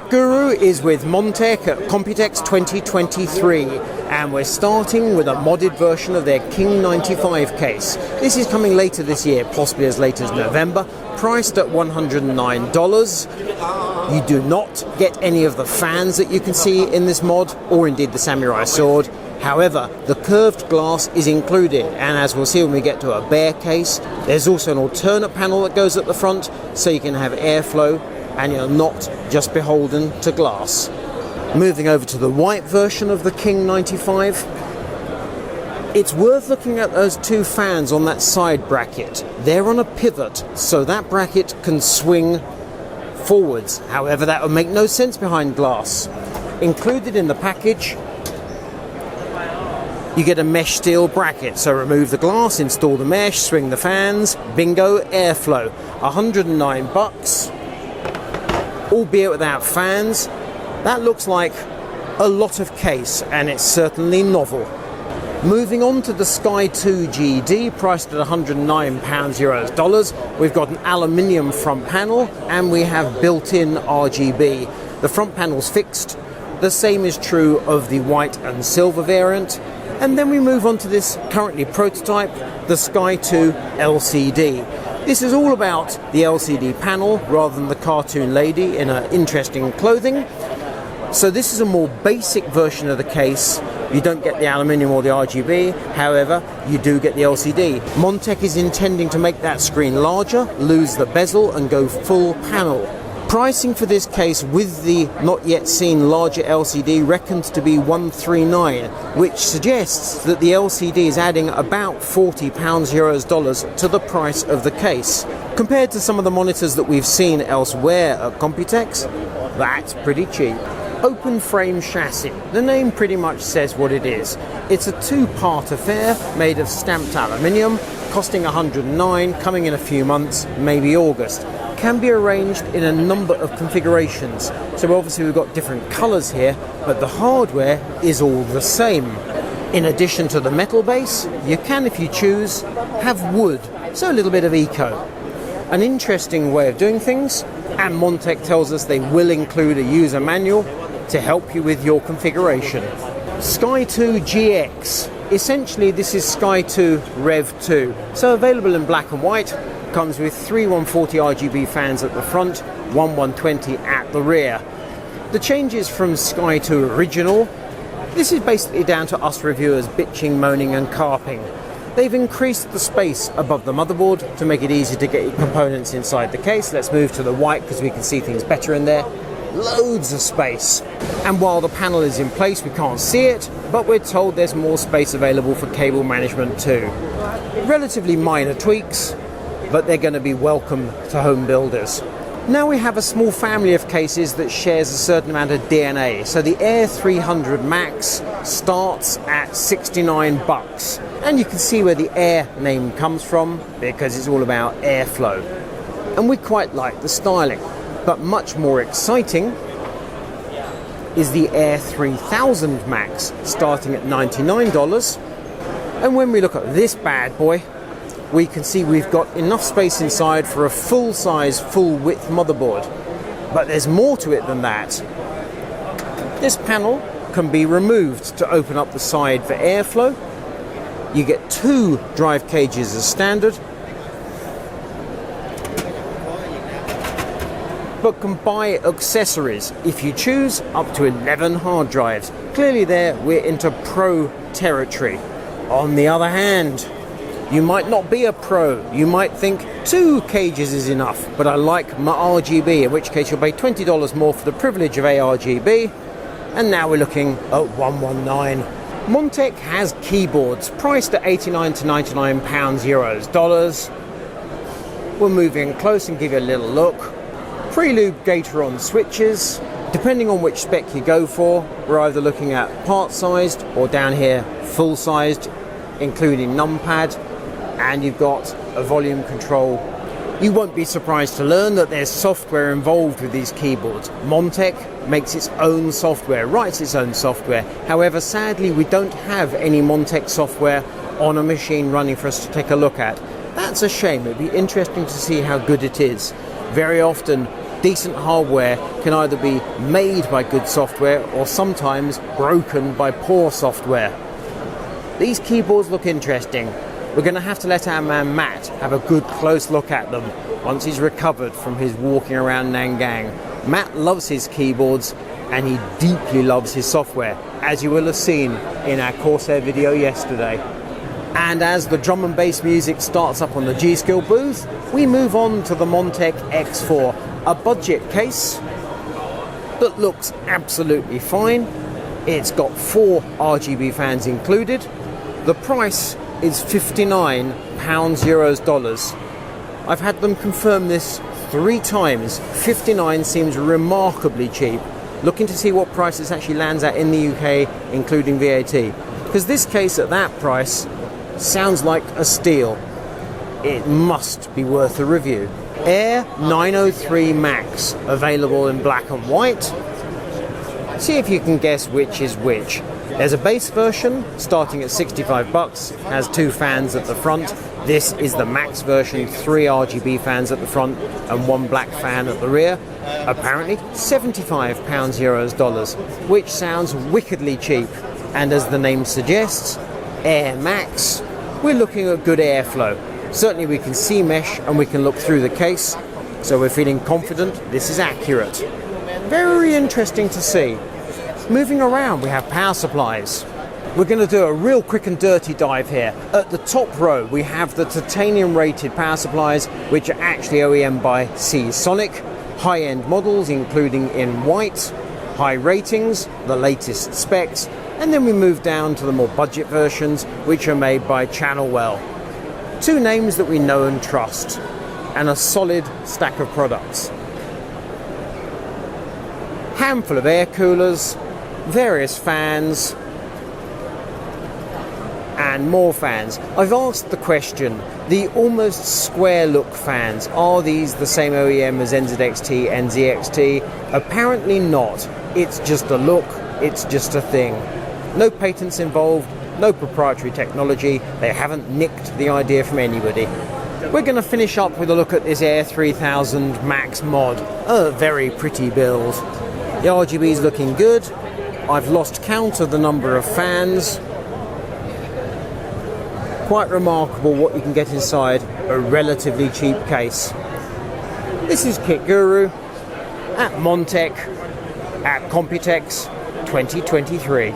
Tech Guru is with MONTECH at Computex 2023, and we're starting with a modded version of their King 95 case. This is coming later this year, possibly as late as November, priced at $109. You do not get any of the fans that you can see in this mod, or indeed the samurai sword. However, the curved glass is included, and as we'll see when we get to a bare case, there's also an alternate panel that goes at the front, so you can have airflow and you're not just beholden to glass. Moving over to the white version of the King 95, it's worth looking at those two fans on that side bracket. They're on a pivot, so that bracket can swing forwards. However, that would make no sense behind glass. Included in the package, you get a mesh steel bracket, so remove the glass, install the mesh, swing the fans, bingo, airflow. $109, albeit without fans. That looks like a lot of case, and it's certainly novel. Moving on to the Sky 2 GD, priced at £109 €. We've got an aluminium front panel, and we have built-in RGB. The front panel's fixed. The same is true of the white and silver variant. And then we move on to this currently prototype, the Sky 2 LCD. This is all about the LCD panel rather than the cartoon lady in her interesting clothing. So this is a more basic version of the case. You don't get the aluminium or the RGB, however, you do get the LCD. MONTECH is intending to make that screen larger, lose the bezel and go full panel. Pricing for this case with the not yet seen larger LCD reckons to be $139, which suggests that the LCD is adding about £40 to the price of the case. Compared to some of the monitors that we've seen elsewhere at Computex, that's pretty cheap. Open frame chassis. The name pretty much says what it is. It's a two-part affair made of stamped aluminium, costing $109, coming in a few months, maybe August. Can be arranged in a number of configurations. So obviously we've got different colours here, but the hardware is all the same. In addition to the metal base, you can, if you choose, have wood, so a little bit of eco. An interesting way of doing things, and MONTECH tells us they will include a user manual to help you with your configuration. Sky 2 GX. Essentially this is Sky 2 Rev 2, so available in black and white. Comes with three 140 RGB fans at the front, one 120 at the rear. The changes from Sky 2 original, this is basically down to us reviewers bitching, moaning and carping. They've increased the space above the motherboard to make it easy to get your components inside the case. Let's move to the white because we can see things better in there. Loads of space. And while the panel is in place, we can't see it, but we're told there's more space available for cable management too. Relatively minor tweaks, but they're going to be welcome to home builders. Now we have a small family of cases that shares a certain amount of DNA. So the Air 300 Max starts at $69. And you can see where the Air name comes from, because it's all about airflow. And we quite like the styling. But much more exciting is the Air 3000 Max, starting at $99. And when we look at this bad boy, we can see we've got enough space inside for a full-size, full-width motherboard. But there's more to it than that. This panel can be removed to open up the side for airflow. You get two drive cages as standard, but can buy accessories if you choose, up to 11 hard drives. Clearly there we're into pro territory. On the other hand, you might not be a pro. You might think 2 cages is enough, but I like my RGB, in which case you'll pay $20 more for the privilege of ARGB. And now we're looking at $119. MONTECH has keyboards priced at £89 to £99 €. We'll move in close and give you a little look. Prelude Gateron switches. Depending on which spec you go for, we're either looking at part-sized or down here full-sized, including numpad. And you've got a volume control. You won't be surprised to learn that there's software involved with these keyboards. MONTECH makes its own software, writes its own software. However, sadly, we don't have any MONTECH software on a machine running for us to take a look at. That's a shame. It'd be interesting to see how good it is. Very often, decent hardware can either be made by good software or sometimes broken by poor software. These keyboards look interesting. We're going to have to let our man Matt have a good close look at them once he's recovered from his walking around Nangang. Matt loves his keyboards and he deeply loves his software, as you will have seen in our Corsair video yesterday. And as the drum and bass music starts up on the G-Skill booth, we move on to the MONTECH X4, a budget case that looks absolutely fine. It's got 4 RGB fans included. The price is £59 euros dollars. I've had them confirm this 3 times. 59 seems remarkably cheap. Looking to see what price this actually lands at in the UK, including VAT. Because this case at that price sounds like a steal. It must be worth a review. Air 903 Max, available in black and white. See if you can guess which is which. There's a base version starting at $65, has 2 fans at the front. This is the Max version, 3 RGB fans at the front and 1 black fan at the rear. Apparently £75 euros dollars, which sounds wickedly cheap. And as the name suggests, Air Max, we're looking at good airflow. Certainly we can see mesh and we can look through the case, so we're feeling confident this is accurate. Very interesting to see. Moving around, we have power supplies. We're going to do a real quick and dirty dive here. At the top row, we have the titanium rated power supplies, which are actually OEM by Seasonic. High-end models, including in white, high ratings, the latest specs, and then we move down to the more budget versions, which are made by Channelwell. 2 names that we know and trust, and a solid stack of products. Handful of air coolers, various fans, and more fans. I've asked the question, the almost square look fans, are these the same OEM as NZXT and ZXT? Apparently not. It's just a look, it's just a thing. No patents involved, no proprietary technology, they haven't nicked the idea from anybody. We're going to finish up with a look at this Air 3000 Max mod. A very pretty build. The RGB is looking good. I've lost count of the number of fans. Quite remarkable what you can get inside a relatively cheap case. This is Kit Guru at MONTECH at Computex 2023.